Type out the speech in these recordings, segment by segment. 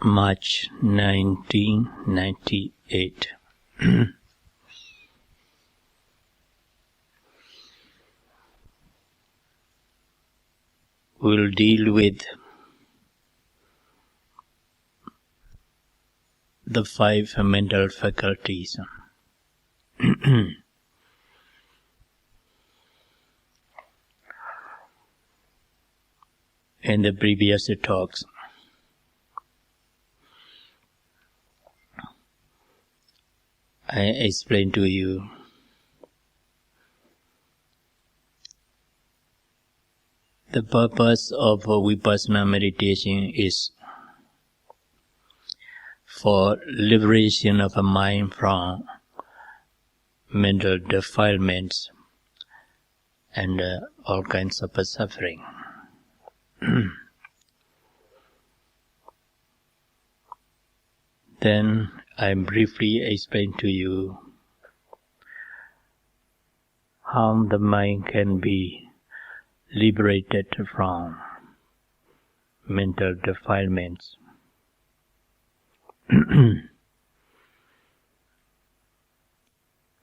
March 1998. We'll deal with the 5 mental faculties. In the previous talks, I explained to you the purpose of Vipassana meditation is for liberation of a mind from mental defilements and all kinds of suffering. Then I briefly explain to you how the mind can be liberated from mental defilements.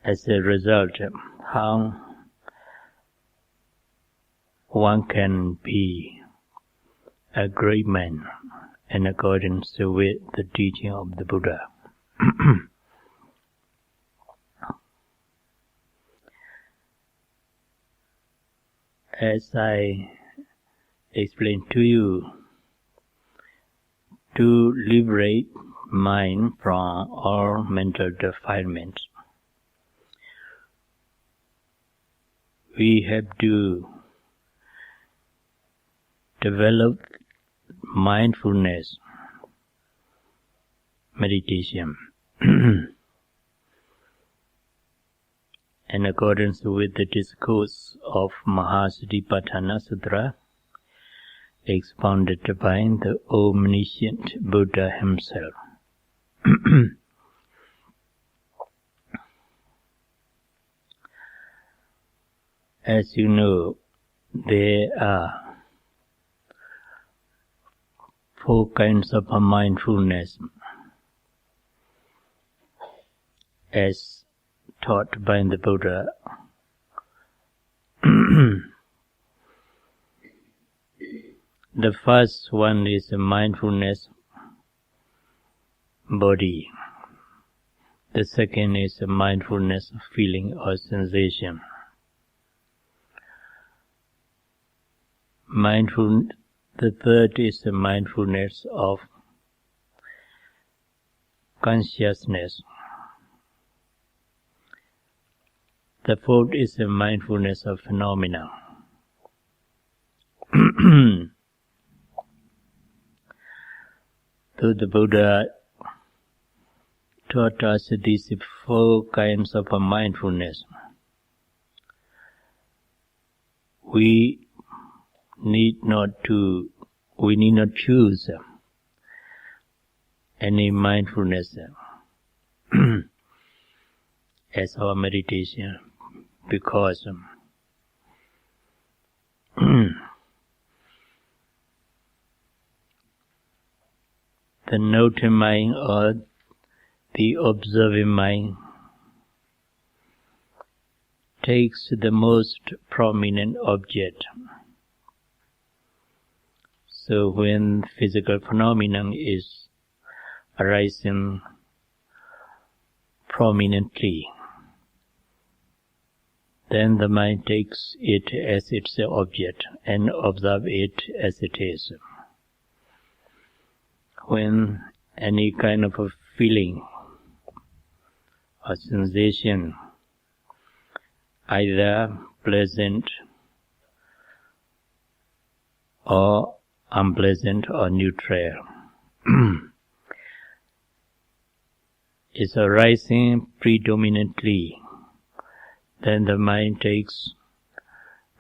As a result, how one can be a great man in accordance with the teaching of the Buddha. As I explained to you, to liberate mind from all mental defilements, we have to develop mindfulness meditation in accordance with the discourse of Mahasatipatthana Sutra expounded by the omniscient Buddha himself. As you know, there are 4 kinds of mindfulness as taught by the Buddha. The first one is mindfulness body. The second is mindfulness feeling or sensation. The third is the mindfulness of consciousness. The fourth is the mindfulness of phenomena. So the Buddha taught us these 4 kinds of mindfulness. We need not choose any mindfulness as our meditation, because the noting mind or the observing mind takes the most prominent object. So when physical phenomenon is arising prominently, then the mind takes it as its object and observes it as it is. When any kind of a feeling or sensation, either pleasant or unpleasant or neutral, is arising predominantly, then the mind takes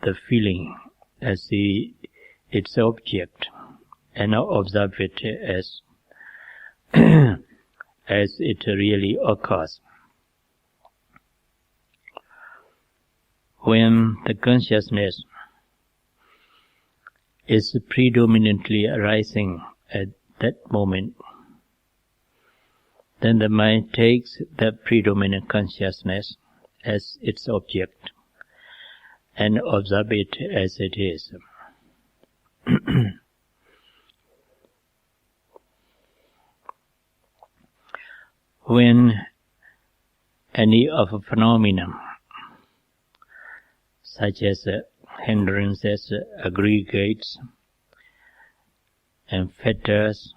the feeling as its object and observe it as as it really occurs. When the consciousness is predominantly arising at that moment, Then the mind takes the predominant consciousness as its object and observe it as it is. When any of a phenomenon, such as hindrances, aggregates, and fetters,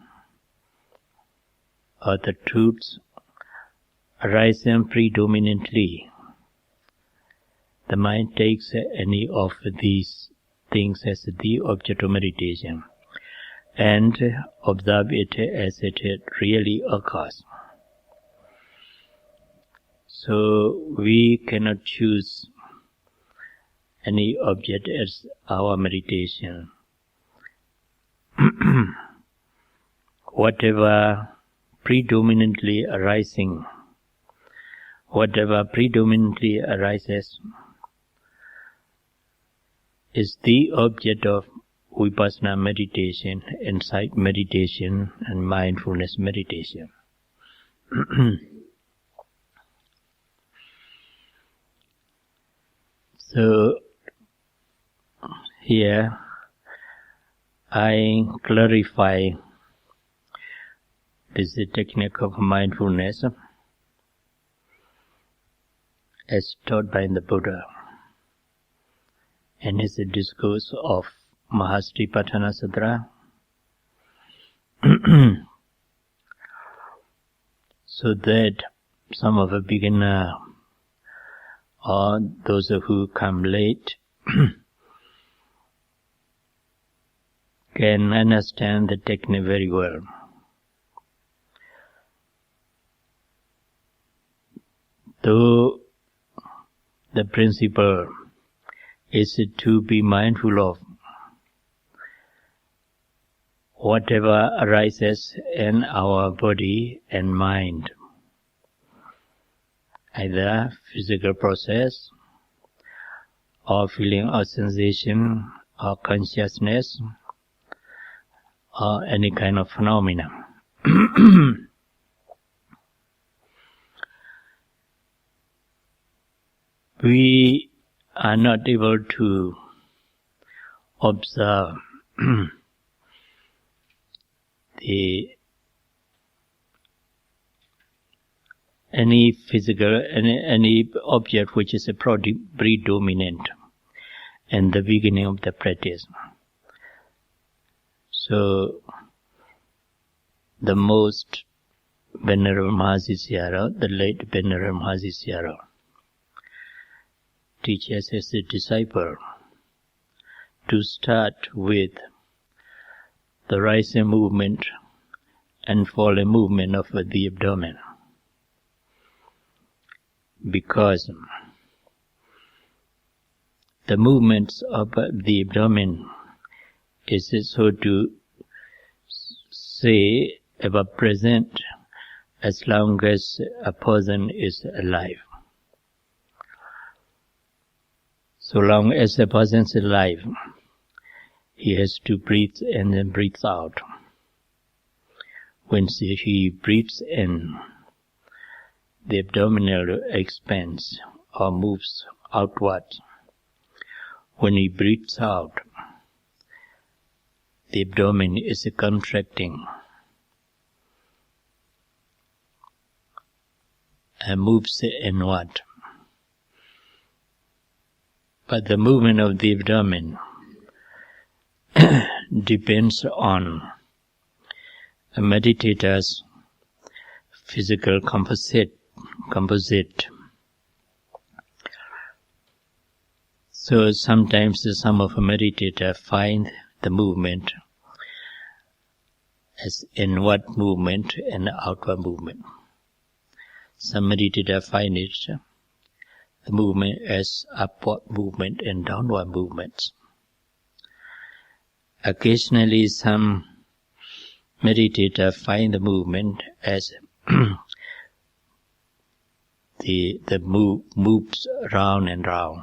or the truths, arising predominantly, the mind takes any of these things as the object of meditation and observe it as it really occurs. So we cannot choose any object as our meditation. Whatever predominantly arises is the object of Vipassana meditation, insight meditation, and mindfulness meditation. So here I clarify this technique of mindfulness as taught by the Buddha in his discourse of Mahasatipatthana Sutra, so that some of the beginner or those who come late can understand the technique very well. Though the principle is to be mindful of whatever arises in our body and mind, either physical process or feeling or sensation or consciousness or any kind of phenomena. We are not able to observe any physical, any object which is a predominant in the beginning of the practice. So, the most Venerable Mahasi Sayadaw, the late Venerable Mahasi Sayadaw, teaches as a disciple to start with the rising movement and falling movement of the abdomen, because the movements of the abdomen is so to say ever present as long as a person is alive. So long as a person is alive, he has to breathe in and breathe out. When he breathes in, the abdominal expands or moves outwards. When he breathes out, the abdomen is contracting and moves inward. But the movement of the abdomen depends on a meditator's physical composite. So sometimes some of a meditator find the movement as inward movement and outward movement. Some meditator find it the movement as upward movement and downward movements. Occasionally some meditator find the movement as the moves round and round.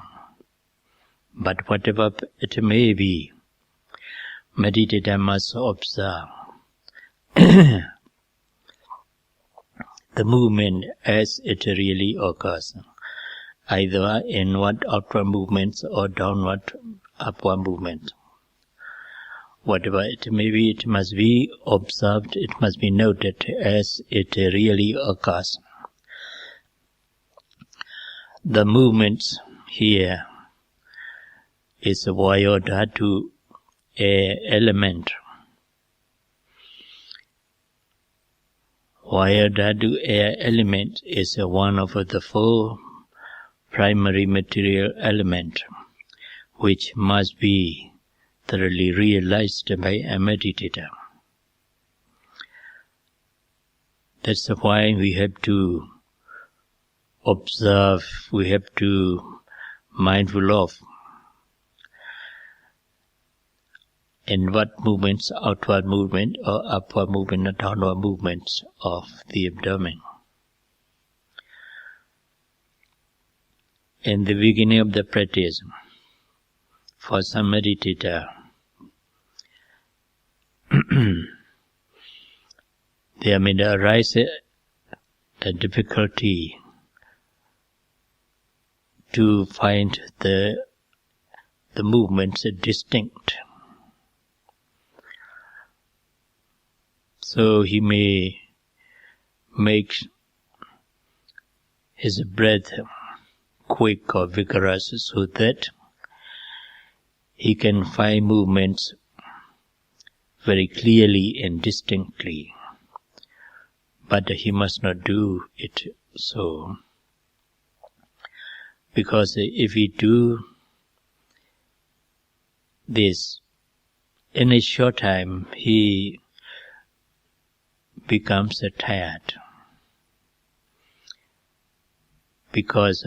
But whatever it may be, meditator must observe the movement as it really occurs, either inward outward movements or downward upward movement. Whatever it may be, it must be observed, it must be noted as it really occurs. The movements here is a Vayodhatu element. Vayodhatu element is one of the four primary material elements which must be thoroughly realized by a meditator. That's why we have to observe, we have to mindful of inward movements, outward movement, or upward movement or downward movements of the abdomen. In the beginning of the practice, for some meditator, there may arise a difficulty to find the movements distinct. So he may make his breath quick or vigorous so that he can find movements very clearly and distinctly. But he must not do it so. Because if he do this, in a short time he becomes tired. Because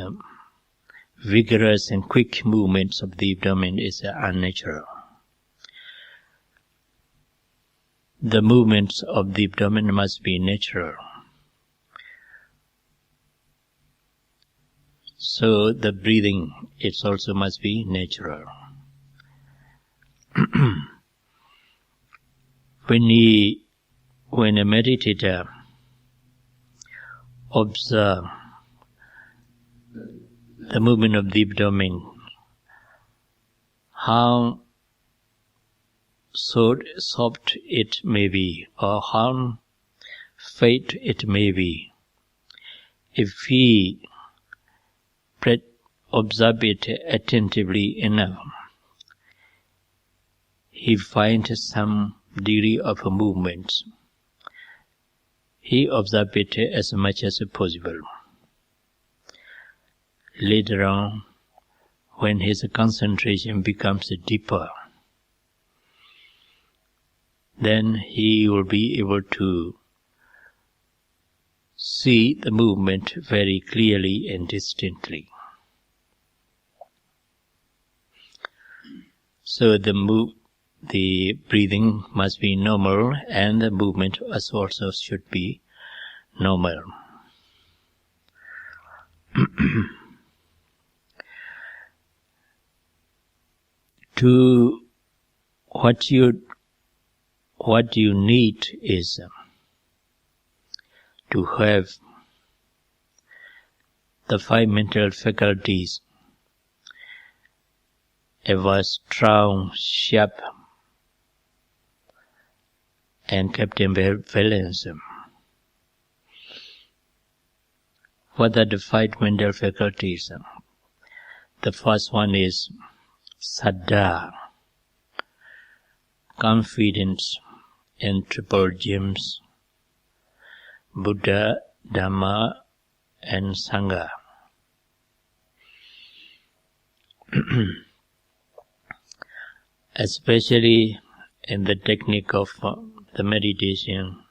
vigorous and quick movements of the abdomen is unnatural. The movements of the abdomen must be natural. So the breathing, it also must be natural. When a meditator observes the movement of the abdomen, how soft it may be, or how faint it may be, if he observe it attentively enough, he finds some degree of movement. He observes it as much as possible. Later on, when his concentration becomes deeper, then he will be able to see the movement very clearly and distinctly. So the breathing must be normal, and the movement also should be normal. What you need is to have the five mental faculties ever strong, sharp, and kept in balance. What are the five mental faculties? The first one is Saddha, confidence in triple gems, Buddha, Dhamma, and Sangha. Especially in the technique of the meditation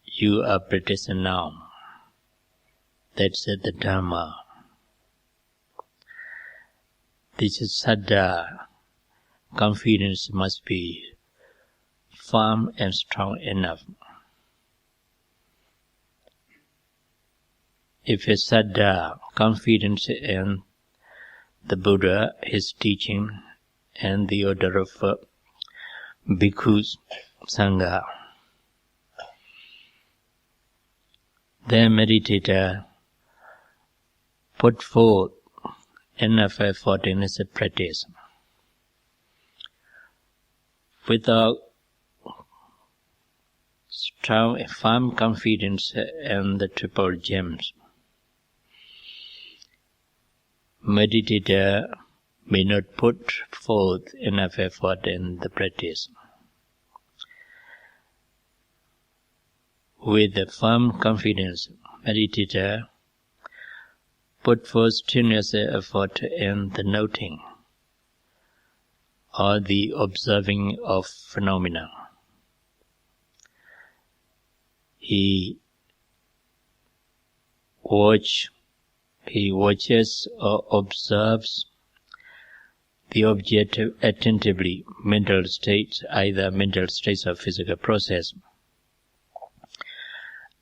you are practicing now, that's the Dhamma. This is Saddha. Confidence must be firm and strong enough. If a Saddha, confidence in the Buddha, his teaching, and the order of bhikkhus, Sangha, the meditator put forth enough effort in his practice. Without strong, firm confidence in the triple gems, meditator may not put forth enough effort in the practice. With a firm confidence, meditator put forth strenuous effort in the noting or the observing of phenomena. He watches or observes the object attentively, mental states, either mental states or physical process,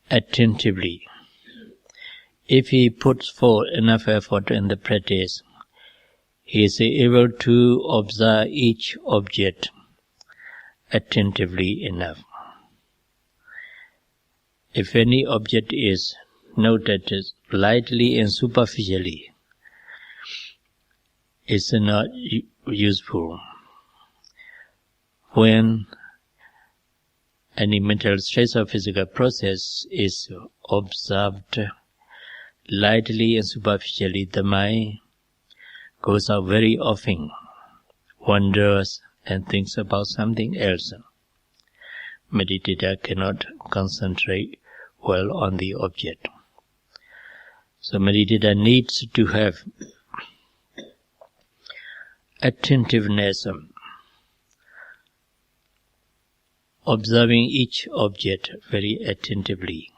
attentively. If he puts forth enough effort in the practice, he is able to observe each object attentively enough. If any object is noted lightly and superficially, it's not useful. When any mental state or physical process is observed lightly and superficially, the mind goes out very often, wanders and thinks about something else. Meditator cannot concentrate well on the object. So meditator needs to have attentiveness, observing each object very attentively.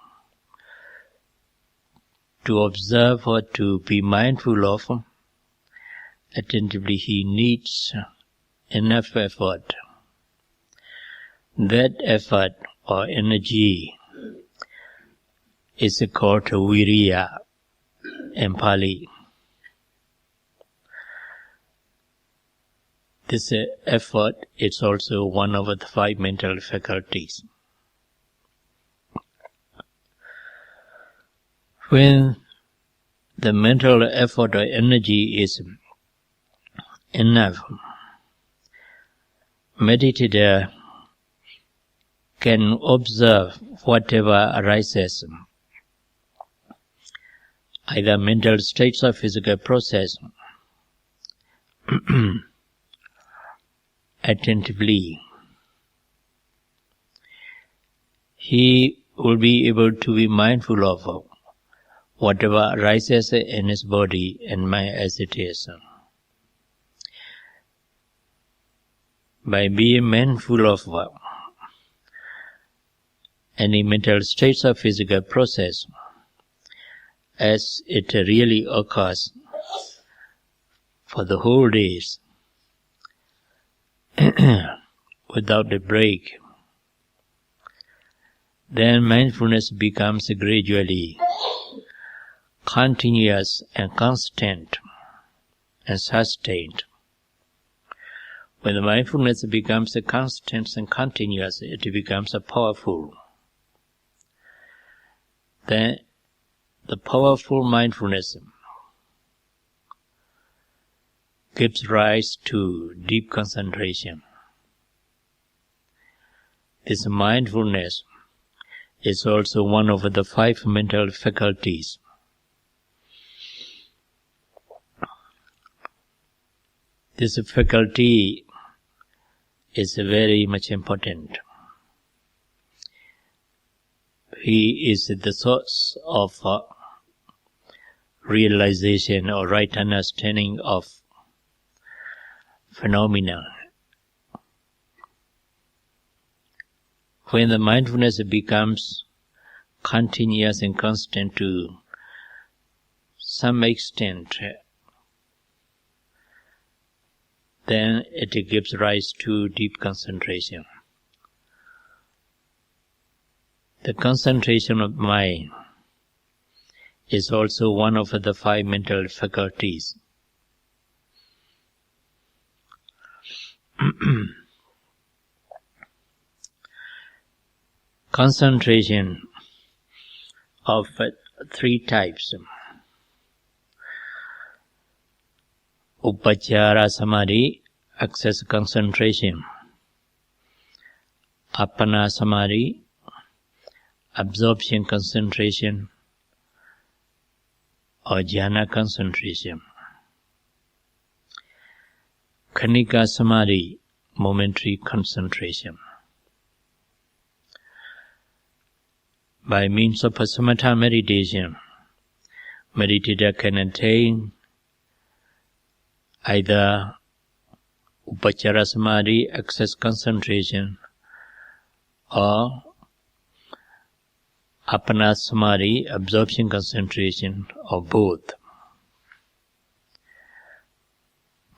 To observe or to be mindful of attentively, he needs enough effort. That effort or energy is called viriya in Pali. This effort is also one of the 5 mental faculties. When the mental effort or energy is enough, meditator can observe whatever arises, either mental states or physical process, attentively. He will be able to be mindful of whatever arises in his body and mind as it is. By being mindful of any mental states or physical process as it really occurs for the whole days, without a break, then mindfulness becomes gradually continuous and constant and sustained. When the mindfulness becomes constant and continuous, it becomes powerful. Then the powerful mindfulness gives rise to deep concentration. This mindfulness is also one of the 5 mental faculties. This faculty is very much important. He is the source of realization or right understanding of phenomena. When the mindfulness becomes continuous and constant to some extent, then it gives rise to deep concentration. The concentration of mind is also one of the 5 mental faculties. Concentration of three types. Upachara Samadhi, access concentration. Apana Samadhi, absorption concentration, or jhana concentration. Khanika Samadhi, momentary concentration. By means of a samatha meditation, meditator can attain either Upachara Samadhi, access concentration, or Apana Samadhi, absorption concentration, or both.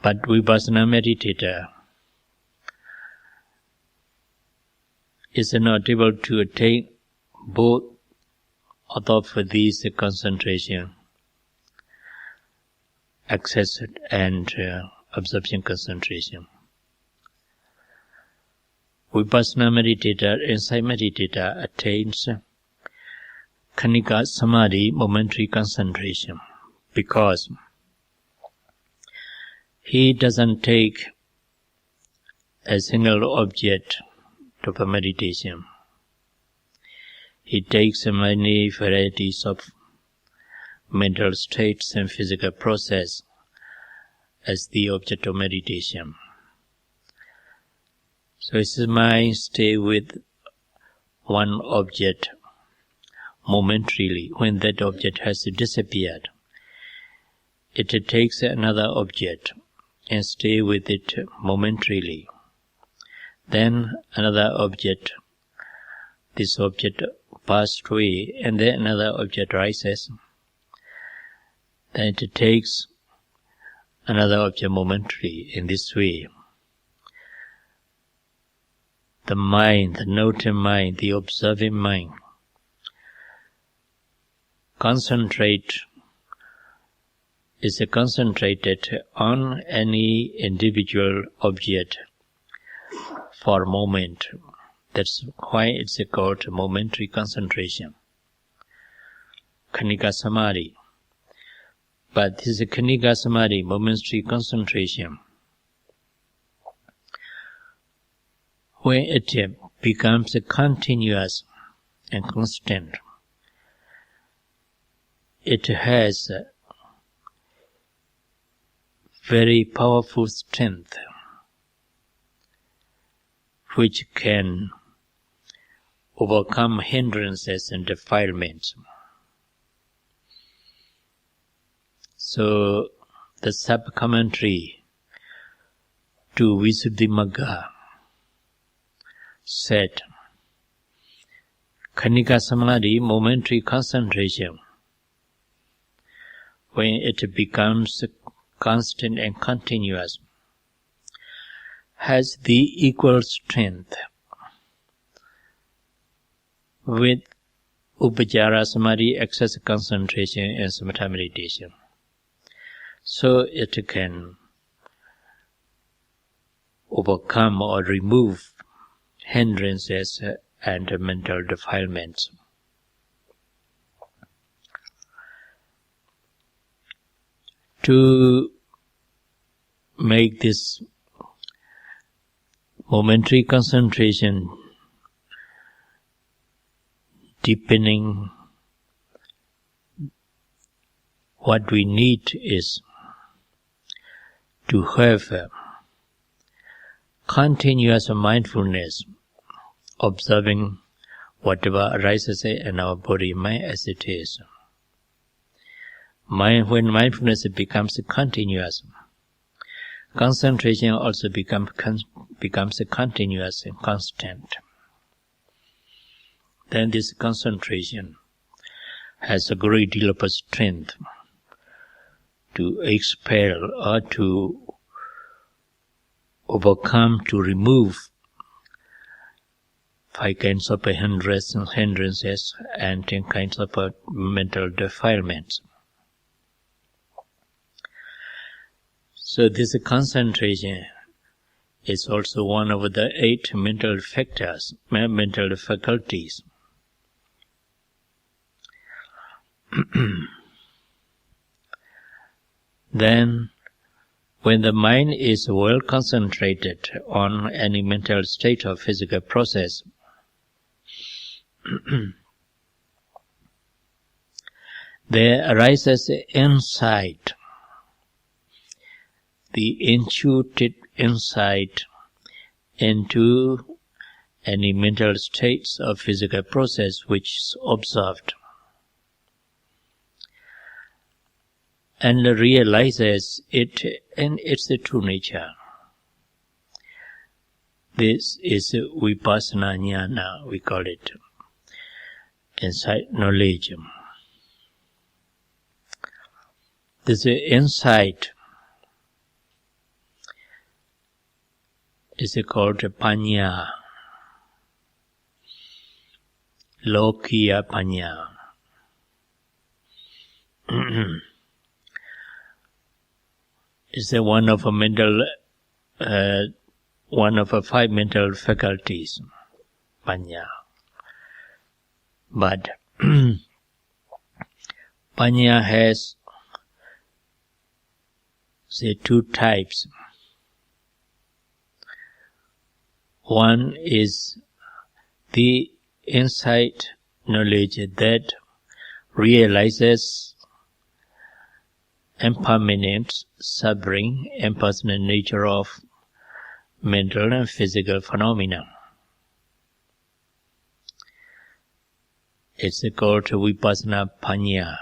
But Vipassana meditator is not able to attain both of these concentration, access and absorption concentration. Vipassana meditator, insight meditator, attains Khanika Samadhi, momentary concentration, because he doesn't take a single object of a meditation. He takes many varieties of mental states and physical process as the object of meditation. So his mind stays with one object momentarily. When that object has disappeared, it takes another object and stays with it momentarily. Then another object, this object passed away, and then another object rises. Then it takes another object momentarily. In this way, the mind, the noting mind, the observing mind, is concentrated on any individual object for a moment. That's why it's called momentary concentration, Khanika Samadhi. But this Khanika Samadhi, momentary concentration, when it becomes continuous and constant, it has very powerful strength which can overcome hindrances and defilements. So the sub-commentary to Visuddhimagga said, Khanika Samadhi, momentary concentration, when it becomes constant and continuous, has the equal strength with Upachara Samadhi, access concentration, and samatha meditation. So it can overcome or remove hindrances and mental defilements. To make this momentary concentration deepening, what we need is to have continuous mindfulness, observing whatever arises in our body, mind as it is. When mindfulness becomes continuous, concentration also becomes continuous and constant. Then this concentration has a great deal of strength to expel or to overcome, to remove 5 kinds of hindrances and 10 kinds of mental defilements. So this concentration is also one of the 8 mental factors, mental faculties. Then, when the mind is well concentrated on any mental state or physical process, there arises insight, the intuitive insight into any mental states or physical process which is observed, and realizes it in its true nature. This is Vipassana jnana, we call it, insight knowledge. This insight is called panya, lokiya panya. It's one of a five mental faculties, panya. But panya has, say, two types. One is the insight knowledge that realizes impermanent, suffering, impersonal nature of mental and physical phenomena. It's called Vipassana Panya.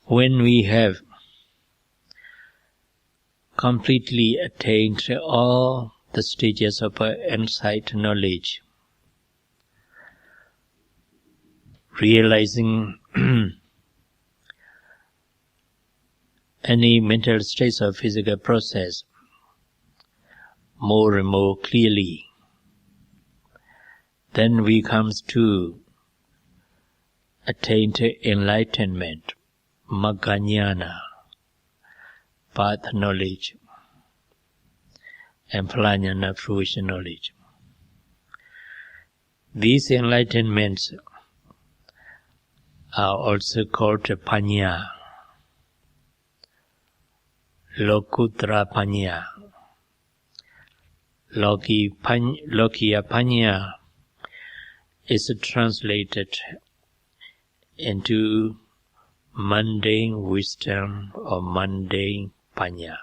When we have completely attained all the stages of insight knowledge, realizing any mental states or physical process more and more clearly, then we come to attain to enlightenment, magga jnana, path knowledge, and phalajnana, fruition knowledge. These enlightenments are also called panya, lokuttara panya. Lokiya panya is translated into mundane wisdom or mundane panya.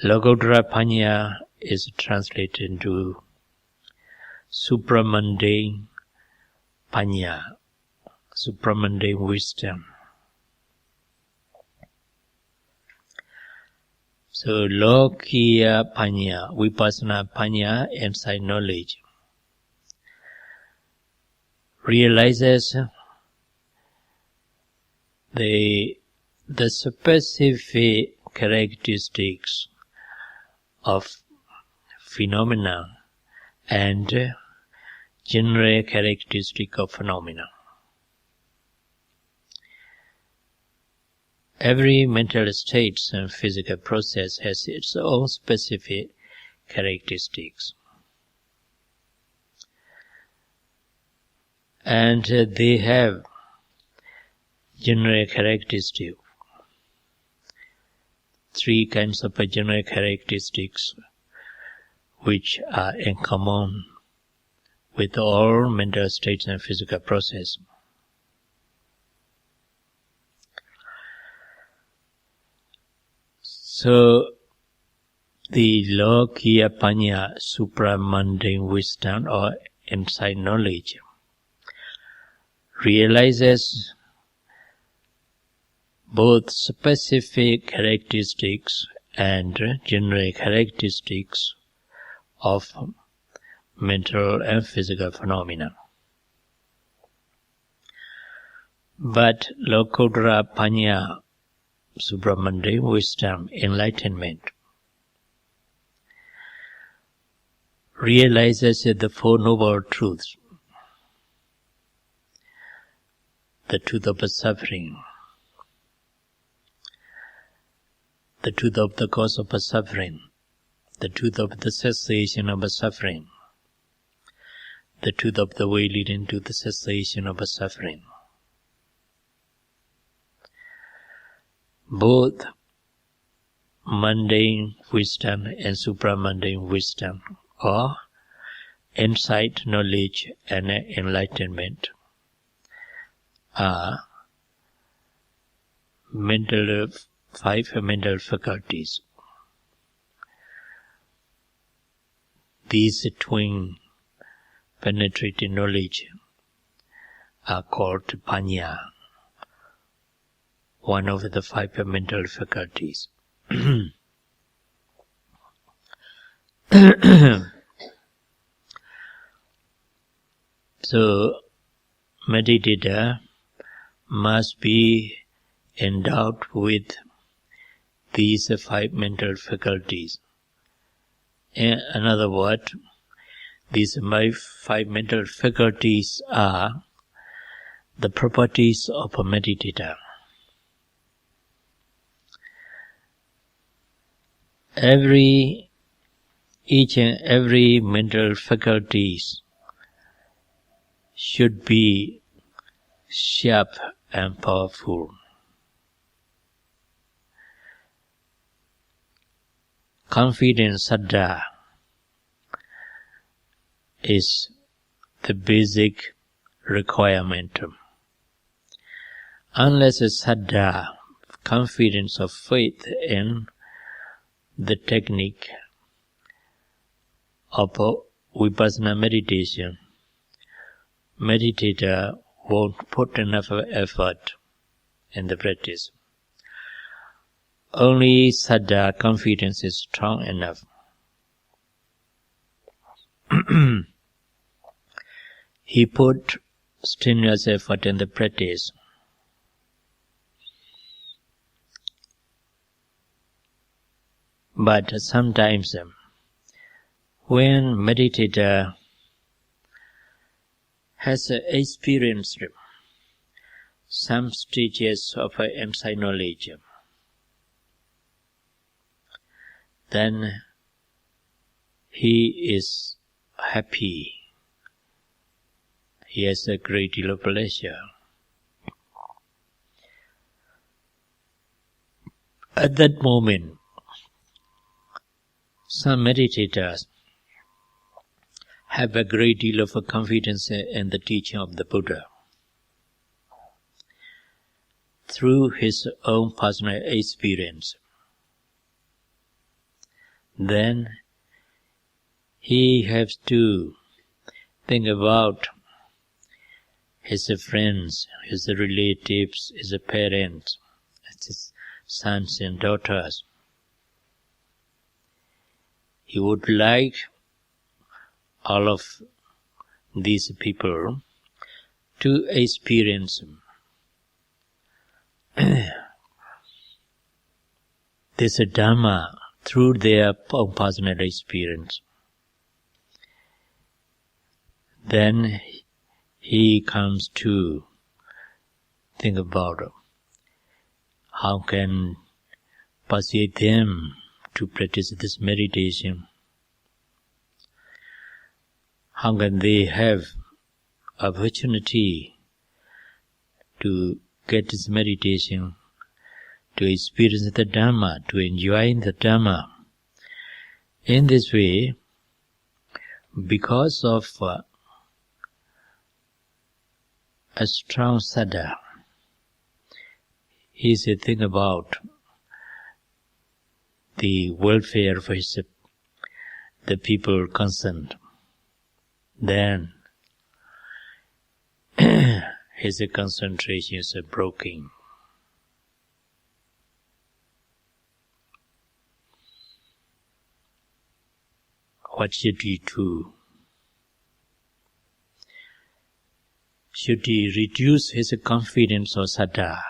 Lokuttara panya is translated into supramundane panya, supramundane wisdom. So lokiya panya, Vipassana panya, insight knowledge, realizes the specific characteristics of phenomena and general characteristic of phenomena. Every mental state and physical process has its own specific characteristics. And they have general characteristics. Three kinds of general characteristics which are in common with all mental states and physical process. So, the lokiya panya, supramundane wisdom or insight knowledge, realizes both specific characteristics and general characteristics of mental and physical phenomena. But lokuttara panya, supramundane wisdom, enlightenment, realizes the Four Noble Truths, the truth of suffering, the truth of the cause of suffering, the truth of the cessation of suffering, the truth of the way leading to the cessation of suffering. Both mundane wisdom and supramundane wisdom, or insight, knowledge, and enlightenment, are five mental faculties. These twin penetrating knowledge are called panya, one of the five mental faculties. So, meditator must be endowed with these five mental faculties. In other words, these five mental faculties are the properties of a meditator. Each and every mental faculties should be sharp and powerful. Confidence, saddha, is the basic requirement. Unless a saddha, confidence of faith in the technique of Vipassana meditation, meditator won't put enough effort in the practice. Only saddha, confidence, is strong enough. He put strenuous effort in the practice. But sometimes, when meditator has experienced some stages of insight knowledge, then he is happy. He has a great deal of pleasure. At that moment, some meditators have a great deal of confidence in the teaching of the Buddha. Through his own personal experience, then he has to think about his friends, his relatives, his parents, his sons and daughters. He would like all of these people to experience this Dhamma through their own personal experience. Then he comes to think about how can persuade them to practice this meditation. How can they have opportunity to get this meditation, to experience the Dhamma, to enjoy the Dhamma. In this way, because of a strong saddha, he is thinking about the welfare of the people concerned. Then his concentration is broken. What should he do? Should he reduce his confidence or saddha?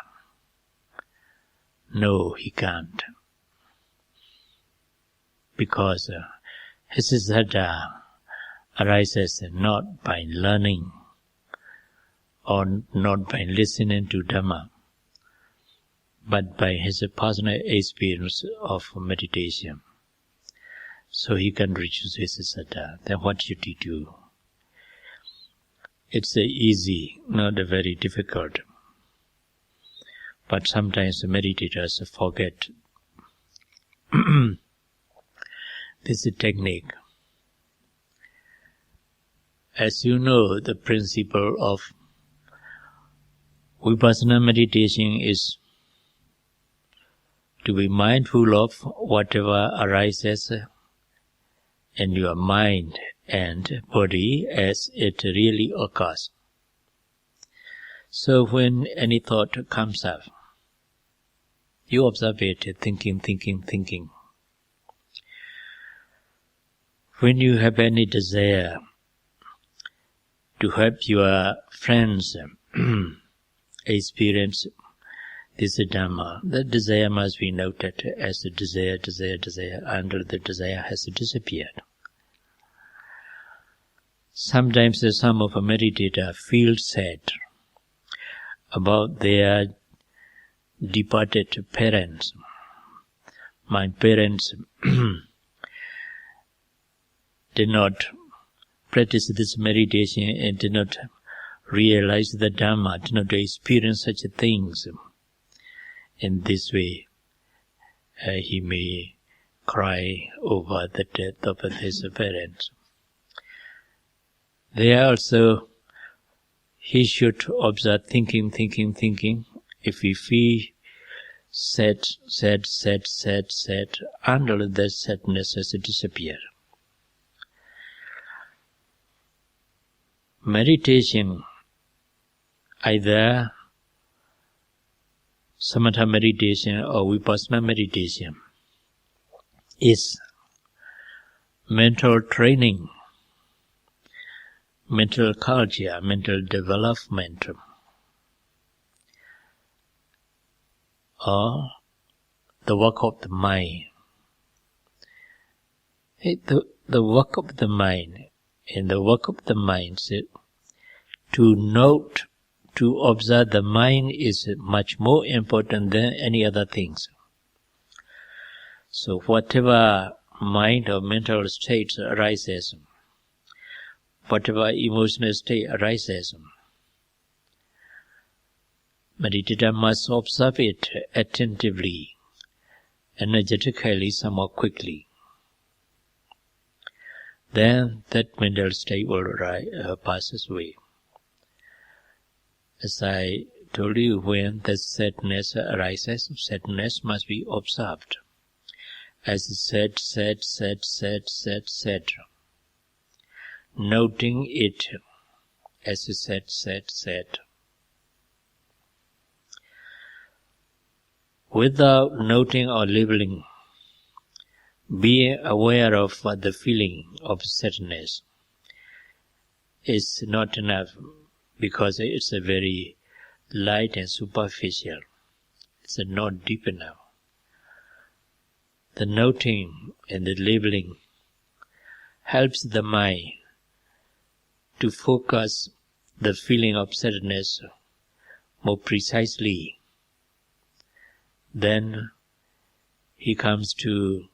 No, he can't. Because his saddha arises not by learning or not by listening to Dhamma, but by his personal experience of meditation. So he can reduce his saddha. Then what should he do? It's easy, not very difficult. But sometimes the meditators forget this technique. As you know, the principle of Vipassana meditation is to be mindful of whatever arises in your mind and body as it really occurs. So when any thought comes up, you observe it, thinking. When you have any desire to help your friends experience this Dhamma, the desire must be noted as a desire until the desire has disappeared. Sometimes some of a meditator feel sad about their departed parents. My parents did not practice this meditation and did not realize the Dhamma, did not experience such things. In this way, he may cry over the death of his parents. There also, he should observe thinking. If he feel sad, until the sadness has disappeared. Meditation, either samatha meditation or vipassana meditation, is mental training, mental culture, mental development, or the work of the mind. The work of the mind, and the work of the mind is to note, to observe the mind is much more important than any other things. So whatever mind or mental state arises, whatever emotional state arises, meditator must observe it attentively, energetically, somewhat quickly. Then that mental state will passes away. As I told you, when the sadness arises, sadness must be observed as sad. Noting it as sad. Without noting or labeling, being aware of the feeling of sadness is not enough, because it's a very light and superficial. It's not deep enough. The noting and the labeling helps the mind to focus the feeling of sadness more precisely. Then he comes to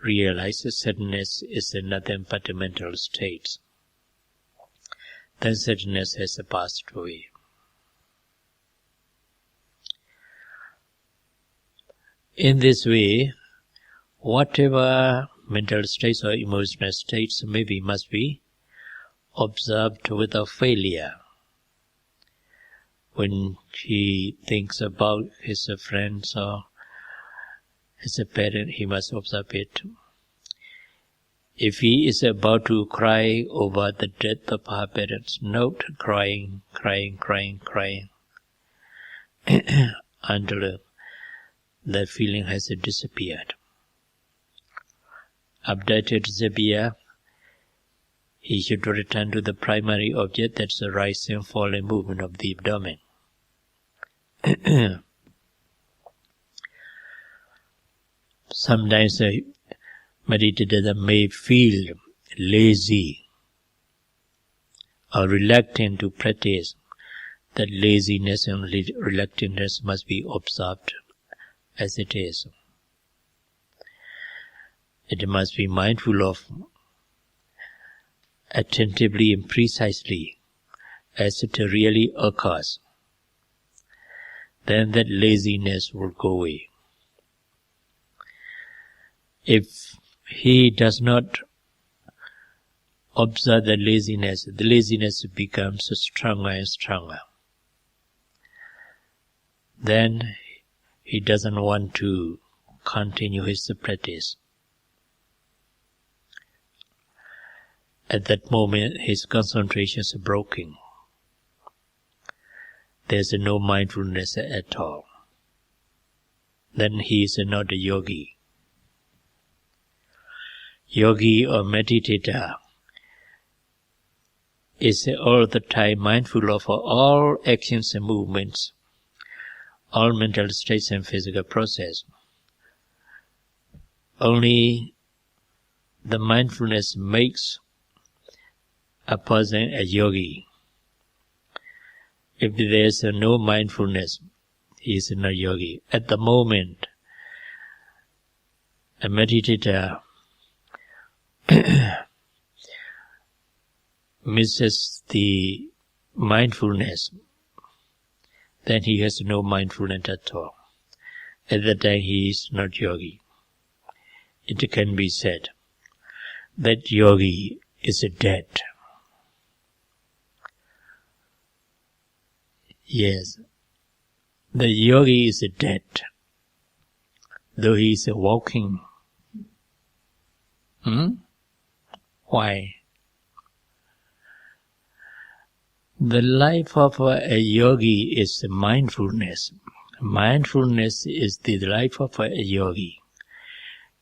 realize that sadness is nothing but a mental state. Then sadness has passed away. In this way, whatever mental states or emotional states maybe must be observed without failure. When he thinks about his friends or his parent, he must observe it. If he is about to cry over the death of her parents, note crying until the feeling has disappeared. After it disappears, he should return to the primary object, that's the rise and fall and movement of the abdomen. Sometimes a meditator may feel lazy or reluctant to practice. That laziness and reluctantness must be observed as it is. It must be mindful of attentively and precisely as it really occurs, then that laziness will go away. If he does not observe the laziness becomes stronger and stronger. Then he doesn't want to continue his practice. At that moment, his concentration is broken. There's no mindfulness at all. Then he is not a yogi. Yogi or meditator is all the time mindful of all actions and movements, all mental states and physical process. Only the mindfulness makes a person a yogi. If there is no mindfulness, he is not yogi. At the moment, a meditator misses the mindfulness, then he has no mindfulness at all. At that time he is not yogi. It can be said that yogi is dead. Yes, the yogi is dead, though he is walking. Why? The life of a yogi is mindfulness. Mindfulness is the life of a yogi.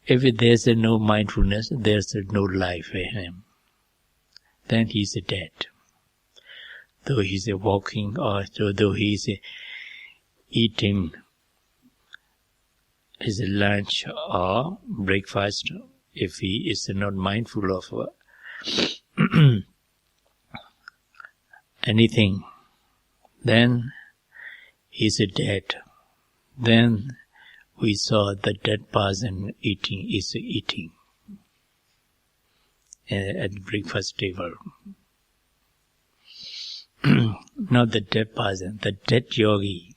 If there's no mindfulness, there's no life in him. Then he's dead. Though he's walking or though he's eating his lunch or breakfast, if he is not mindful of anything, then he's dead. Then we saw the dead person is eating at the breakfast table. Not the dead person, the dead yogi.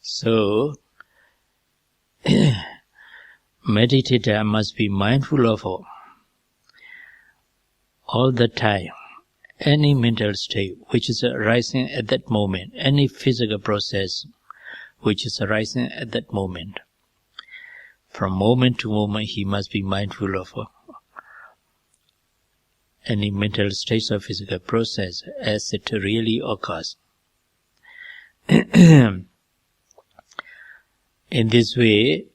So, meditator must be mindful of all the time any mental state which is arising at that moment, any physical process which is arising at that moment. From moment to moment he must be mindful of any mental state or physical process as it really occurs. In this way,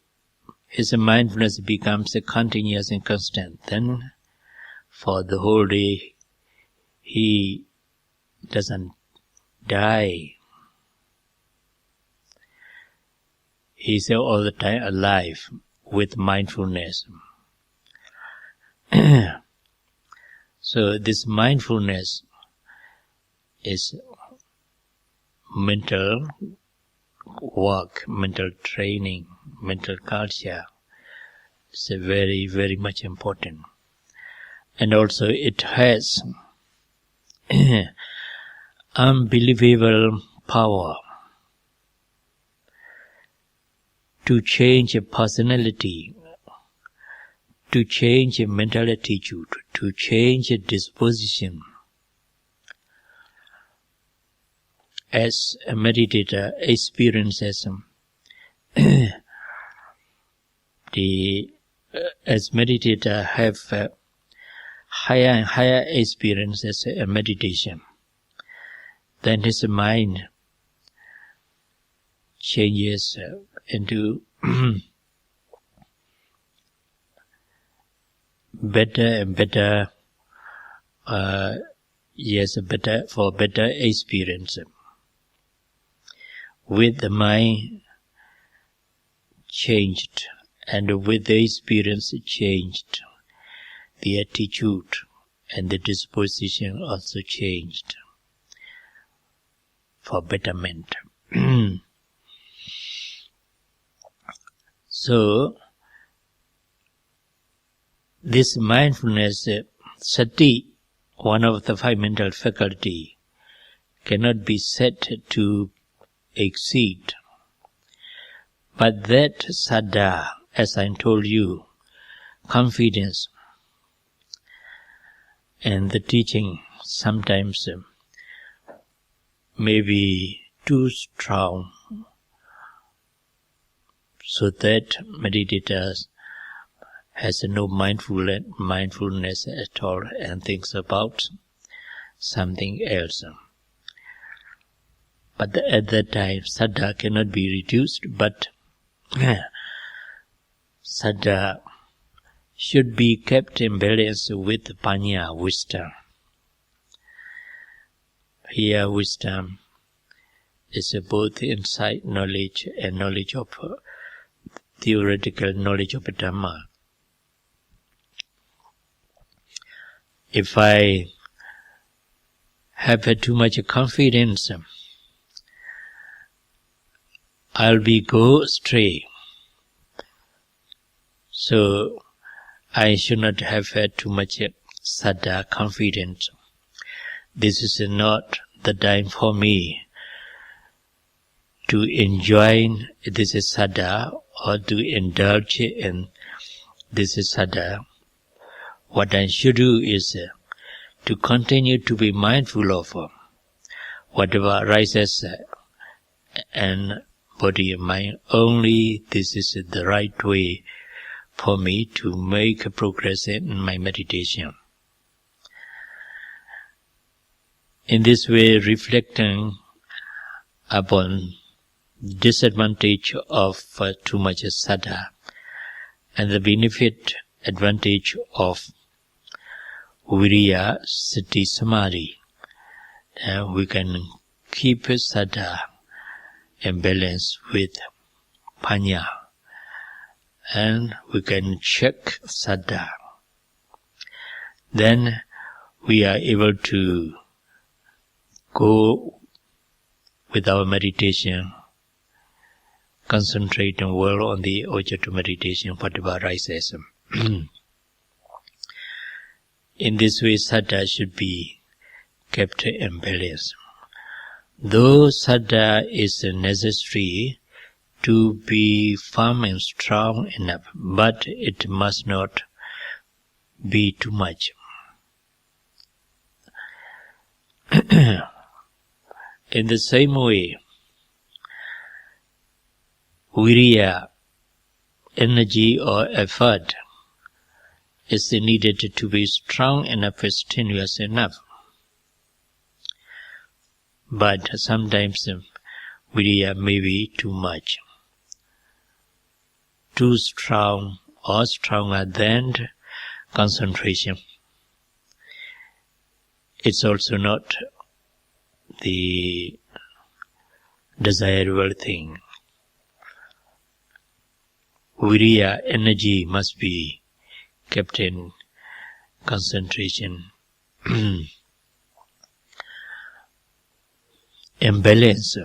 his mindfulness becomes continuous and constant. Then, for the whole day, he doesn't die. He is all the time alive with mindfulness. So this mindfulness is mental work, mental training, mental culture. It's very, very much important. And also it has unbelievable power to change a personality, to change a mental attitude, to change a disposition. As a meditator experiences as meditator have higher and higher experiences a meditation, then his mind changes into better and better, better experience. With the mind changed and with the experience changed, the attitude and the disposition also changed for betterment. So, this mindfulness Sati, one of the 5 mental faculties, cannot be set to exceed. But that saddha, as I told you, confidence, and the teaching sometimes may be too strong, so that meditators has no mindfulness at all and thinks about something else. But at that time, saddha cannot be reduced, but saddha should be kept in balance with panya, wisdom. Here, wisdom is both insight knowledge and knowledge of theoretical knowledge of Dhamma. If I have too much confidence, I'll go astray. So I should not have too much saddha, confidence. This is not the time for me to enjoy this saddha or to indulge in this saddha. What I should do is to continue to be mindful of whatever arises and body and mind. Only this is the right way for me to make progress in my meditation. In this way, reflecting upon disadvantage of too much saddha and the benefit, advantage of viriya, sati, samadhi, we can keep saddha in balance with panya, and we can check saddha. Then we are able to go with our meditation, concentrate and work on the object of meditation, whatever arises. In this way, saddha should be kept in balance. Though saddha is necessary to be firm and strong enough, but it must not be too much. In the same way, viriya, energy or effort, is needed to be strong enough, strenuous enough. But sometimes viriya may be too much, too strong or stronger than concentration. It's also not the desirable thing. Viriya, energy, must be kept in concentration, in balance.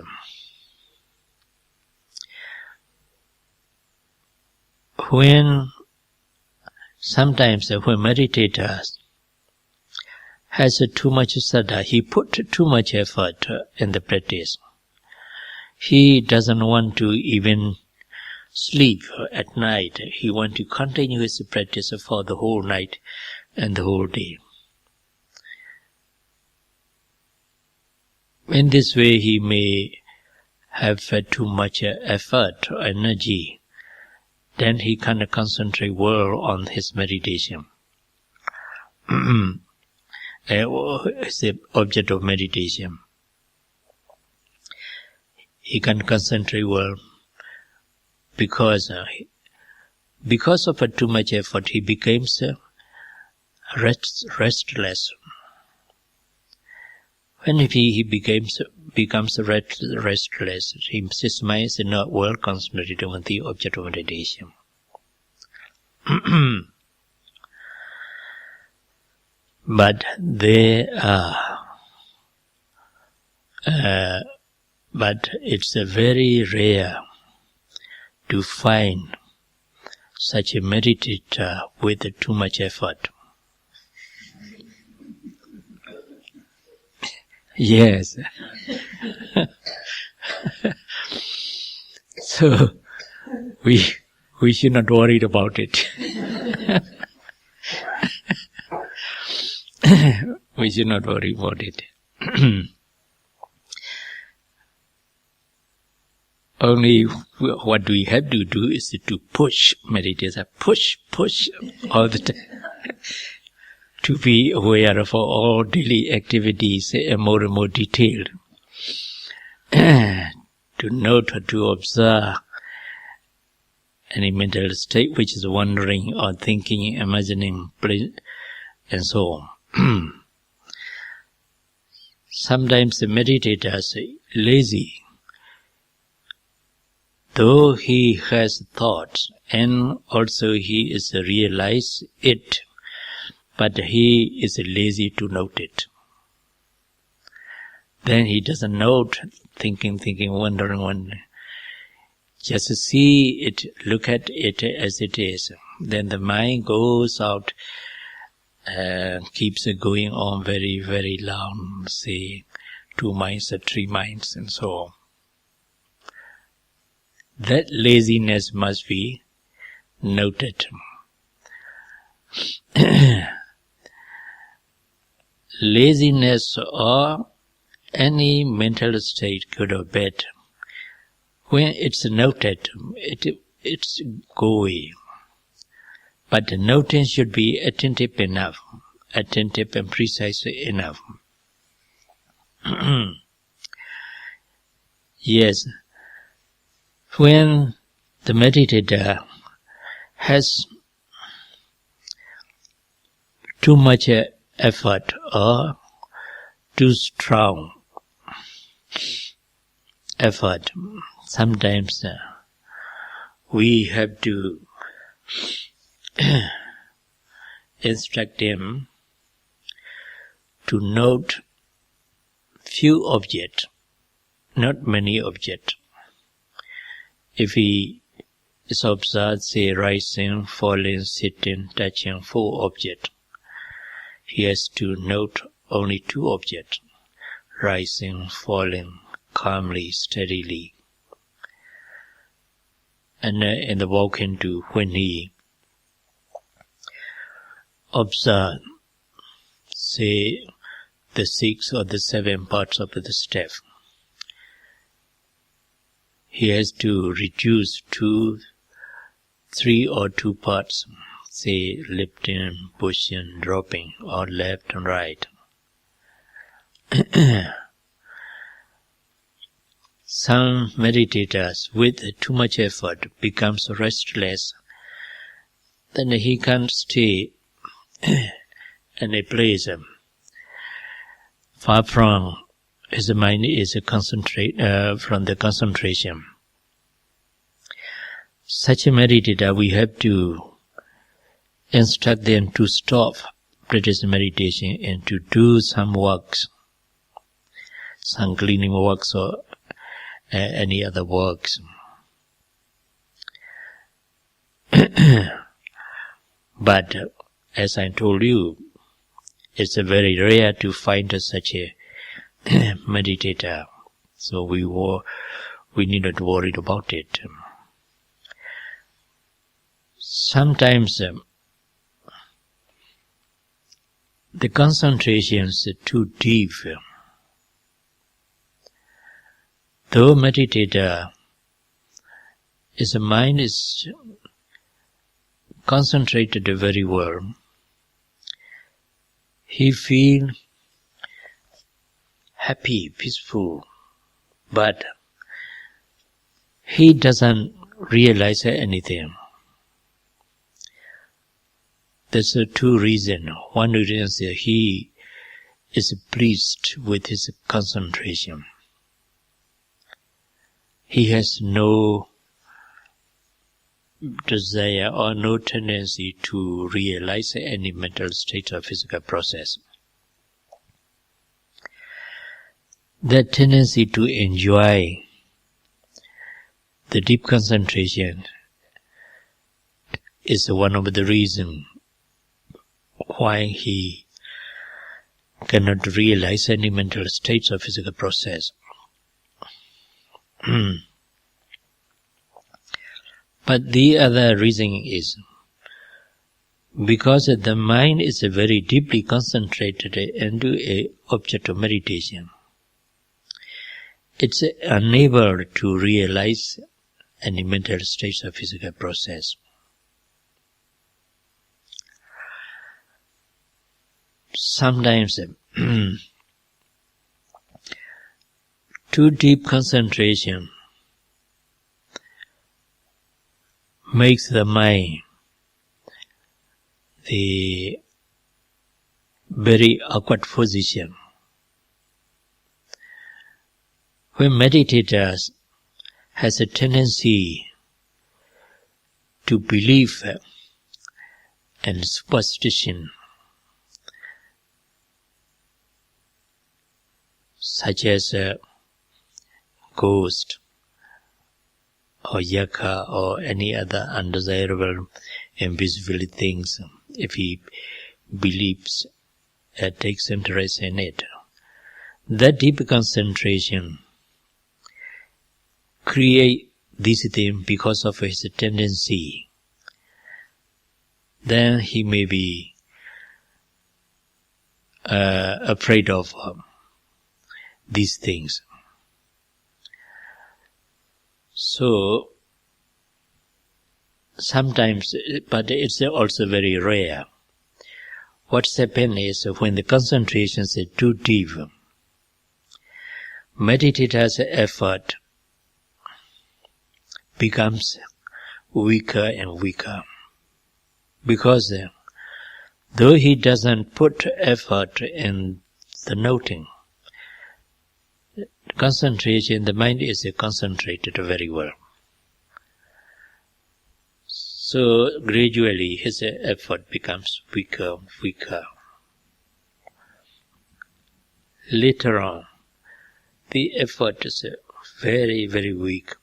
Sometimes when meditators has too much saddha, he put too much effort in the practice. He doesn't want to even sleep at night. He wants to continue his practice for the whole night and the whole day. In this way, he may have too much effort or energy. Then he can't concentrate well on his meditation. It's the object of meditation. He can concentrate well because of too much effort, he becomes restless. When he becomes restless, his mind is not well concentrated on the object of meditation. But it's very rare to find such a meditator with too much effort. Yes. So we should not worry about it. We should not worry about it. Only what we have to do is to push meditation, push all the time. To be aware of all daily activities and more detailed. To note or to observe any mental state which is wandering or thinking, imagining, and so on. Sometimes the meditator is lazy. Though he has thoughts and also he is realize it, but he is lazy to note it. Then he doesn't note thinking, wondering. Just see it, look at it as it is. Then the mind goes out, keeps going on very, very long, say 2 minds or 3 minds and so on. That laziness must be noted. Laziness or any mental state, good or bad, when it's noted, it's go away. But the noting should be attentive enough, attentive and precise enough. Yes, when the meditator has too much effort or too strong effort, sometimes we have to instruct him to note few objects, not many objects. If he is observed, say, rising, falling, sitting, touching 4 objects, he has to note only 2 objects, rising, falling, calmly, steadily. And in the walking too, when he observes, say, the 6 or the 7 parts of the step, he has to reduce to 3 or 2 parts, say lifting, pushing, dropping, or left and right. Some meditators with too much effort becomes restless. Then he can't stay in a place far from his mind is concentrate from the concentration. Such a meditator, we have to instruct them to stop practicing meditation and to do some works, some cleaning works or any other works. But as I told you, it's very rare to find such a meditator, so we need not worry about it. Sometimes the concentration is too deep. Though meditator, his mind is concentrated very well, he feels happy, peaceful, but he doesn't realize anything. There's 2 reasons. One reason is he is pleased with his concentration. He has no desire or no tendency to realize any mental state or physical process. That tendency to enjoy the deep concentration is one of the reasons why he cannot realize any mental states or physical process. But the other reason is because the mind is very deeply concentrated into an object of meditation. It's unable to realize any mental states or physical process. Sometimes too deep concentration makes the mind the very awkward position. When meditators has a tendency to believe in superstition, such as ghost or yaka or any other undesirable invisible things, if he believes, takes interest in it, that deep concentration create this thing because of his tendency. Then he may be afraid of these things. So sometimes, but it's also very rare. What's happened is when the concentration is too deep, meditator's effort becomes weaker and weaker. Because though he doesn't put effort in the noting, concentration, the mind is concentrated very well. So gradually his effort becomes weaker, weaker. Later on, the effort is very, very weak.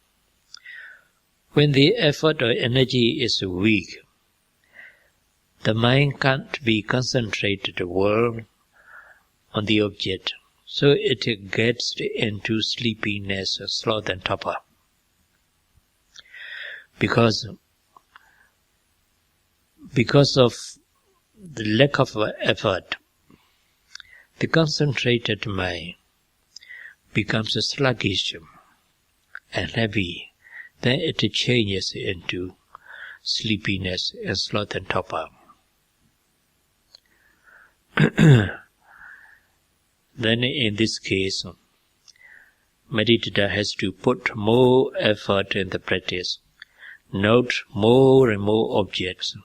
When the effort or energy is weak, the mind can't be concentrated well on the object. So it gets into sleepiness, sloth and torpor. Because of the lack of effort, the concentrated mind becomes sluggish and heavy. Then it changes into sleepiness and sloth and torpor. Then in this case, meditator has to put more effort in the practice, note more and more objects,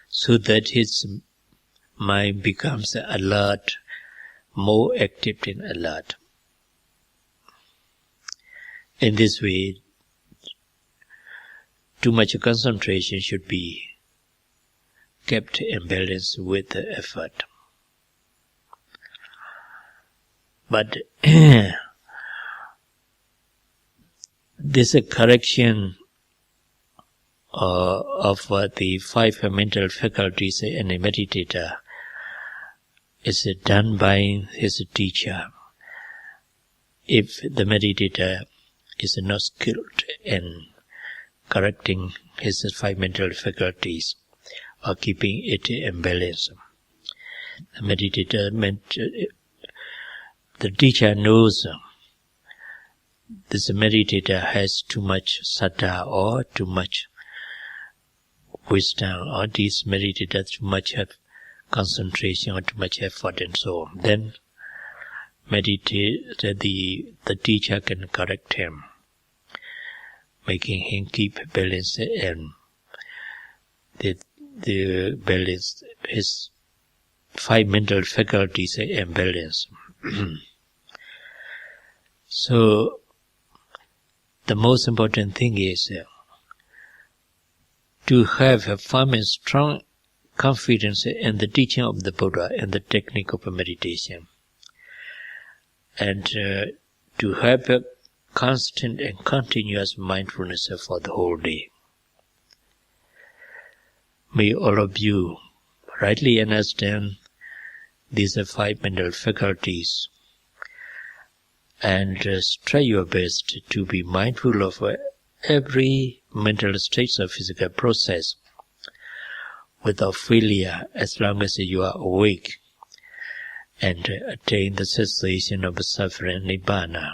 so that his mind becomes alert, more active and alert. In this way, too much concentration should be kept in balance with the effort. But this correction of the 5 mental faculties in a meditator is done by his teacher. If the meditator is not skilled in correcting his 5 mental faculties or keeping it in balance, the meditator the teacher knows this meditator has too much saddha or too much wisdom, or this meditator too much concentration or too much effort and so on. Then the teacher can correct him, making him keep balance and the balance, his 5 mental faculties in balance. So the most important thing is to have a firm and strong confidence in the teaching of the Buddha and the technique of meditation, and to have a constant and continuous mindfulness for the whole day. May all of you rightly understand these are 5 mental faculties, and try your best to be mindful of every mental state of physical process without failure, as long as you are awake, and attain the cessation of suffering nibbana.